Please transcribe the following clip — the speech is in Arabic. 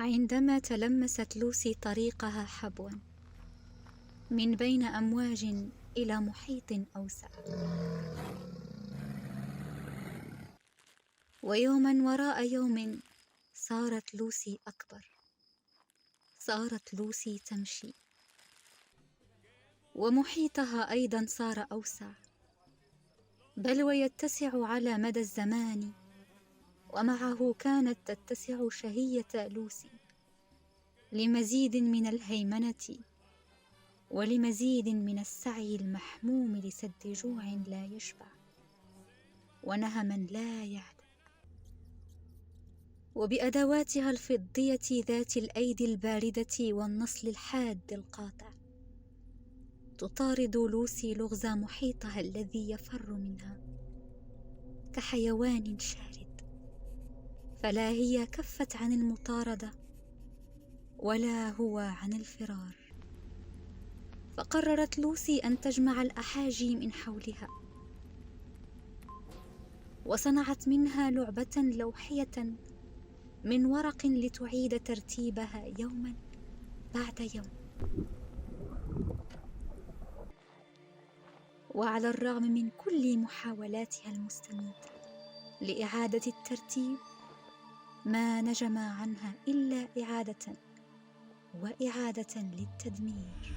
عندما تلمست لوسي طريقها حبوا من بين أمواج إلى محيط أوسع، ويوما وراء يوم صارت لوسي أكبر، صارت لوسي تمشي، ومحيطها أيضا صار أوسع، بل ويتسع على مدى الزمان، ومعه كانت تتسع شهية لوسي لمزيد من الهيمنة ولمزيد من السعي المحموم لسد جوع لا يشبع ونهم لا يهدأ. وبأدواتها الفضية ذات الأيدي الباردة والنصل الحاد القاطع تطارد لوسي لغز محيطها الذي يفر منها كحيوان شارد، فلا هي كفت عن المطاردة ولا هو عن الفرار، فقررت لوسي أن تجمع الأحاجي من حولها، وصنعت منها لعبة لوحية من ورق لتعيد ترتيبها يوما بعد يوم. وعلى الرغم من كل محاولاتها المستميتة لإعادة الترتيب، ما نجم عنها إلا إعادة وإعادة للتدمير.